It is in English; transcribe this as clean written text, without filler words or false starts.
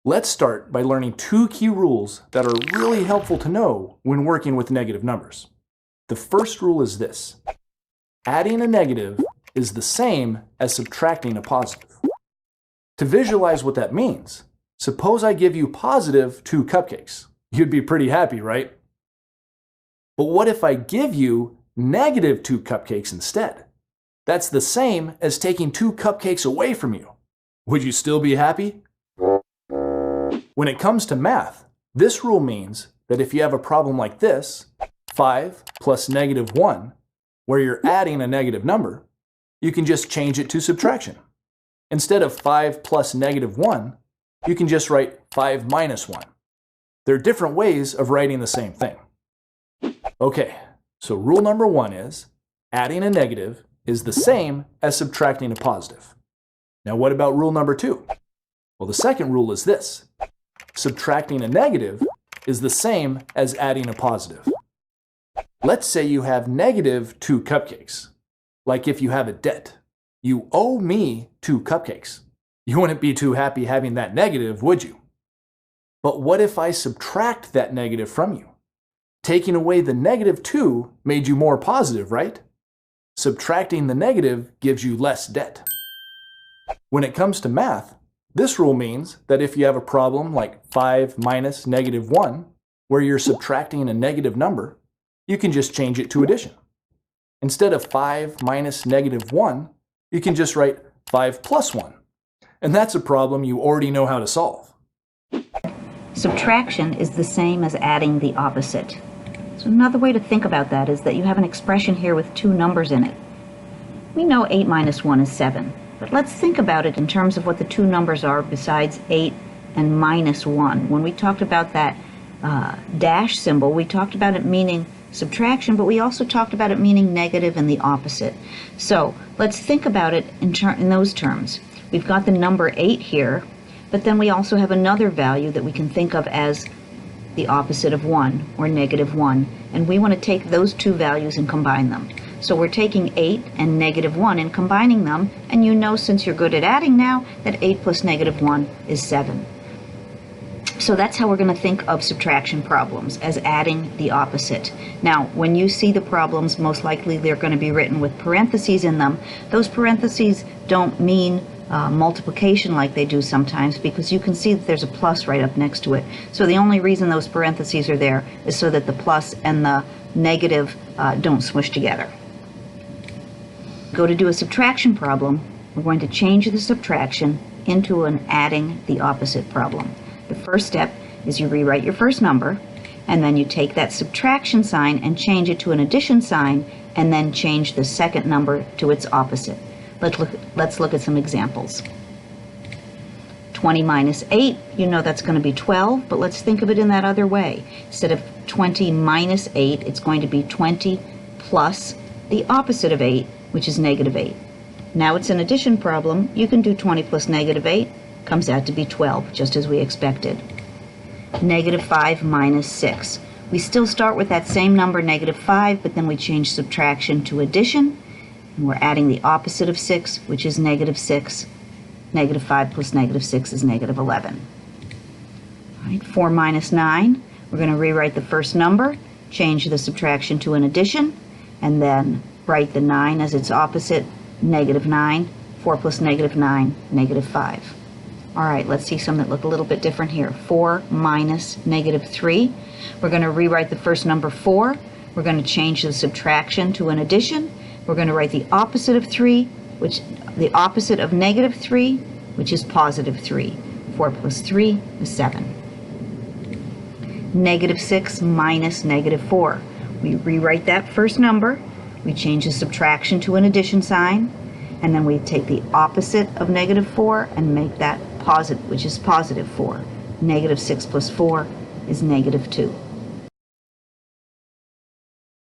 Let's start by learning two key rules that are really helpful to know when working with negative numbers. The first rule is this: adding a negative is the same as subtracting a positive. To visualize what that means, suppose I give you positive 2 cupcakes. You'd be pretty happy, right? But what if I give you negative 2 cupcakes instead? That's the same as taking 2 cupcakes away from you. Would you still be happy? When it comes to math, this rule means that if you have a problem like this, 5 plus negative 1, where you're adding a negative number, you can just change it to subtraction. Instead of 5 plus negative 1, you can just write 5 minus 1. There are different ways of writing the same thing. Okay, so rule number 1 is adding a negative is the same as subtracting a positive. Now what about rule number 2? Well, the second rule is this: subtracting a negative is the same as adding a positive. Let's say you have negative 2 cupcakes. Like if you have a debt. You owe me 2 cupcakes. You wouldn't be too happy having that negative, would you? But what if I subtract that negative from you? Taking away the negative 2 made you more positive, right? Subtracting the negative gives you less debt. When it comes to math, this rule means that if you have a problem like 5 minus negative 1, where you're subtracting a negative number, you can just change it to addition. Instead of 5 minus negative 1, you can just write 5 plus 1. And that's a problem you already know how to solve. Subtraction is the same as adding the opposite. So another way to think about that is that you have an expression here with 2 numbers in it. We know 8 minus 1 is 7. But let's think about it in terms of what the 2 numbers are besides 8 and minus 1. When we talked about that dash symbol, we talked about it meaning subtraction, but we also talked about it meaning negative and the opposite. So let's think about it in those terms. We've got the number 8 here, but then we also have another value that we can think of as the opposite of 1, or negative 1. And we want to take those 2 values and combine them. So we're taking 8 and negative 1 and combining them, and you know, since you're good at adding now, that 8 plus negative 1 is 7. So that's how we're going to think of subtraction problems, as adding the opposite. Now, when you see the problems, most likely they're going to be written with parentheses in them. Those parentheses don't mean multiplication like they do sometimes, because you can see that there's a plus right up next to it. So the only reason those parentheses are there is so that the plus and the negative don't smush together. Go to do a subtraction problem, we're going to change the subtraction into an adding the opposite problem. The first step is you rewrite your first number, and then you take that subtraction sign and change it to an addition sign, and then change the second number to its opposite. Let's look at some examples. 20 minus 8, you know that's going to be 12, but let's think of it in that other way. Instead of 20 minus 8, it's going to be 20 plus the opposite of 8, which is negative 8. Now it's an addition problem. You can do 20 plus negative 8, comes out to be 12, just as we expected. Negative 5 minus 6. We still start with that same number, negative 5, but then we change subtraction to addition, and we're adding the opposite of 6, which is negative 6. Negative 5 plus negative 6 is negative 11. All right, 4 minus 9. We're going to rewrite the first number, change the subtraction to an addition, and then write the 9 as its opposite, negative 9. 4 plus negative 9, negative 5. All right, let's see some that look a little bit different here. 4 minus negative 3. We're going to rewrite the first number 4. We're going to change the subtraction to an addition. We're going to write the opposite of 3, which the opposite of negative 3, which is positive 3. 4 plus 3 is 7. Negative 6 minus negative 4. We rewrite that first number. We change the subtraction to an addition sign, and then we take the opposite of negative 4 and make that positive, which is positive 4. Negative 6 plus 4 is negative 2.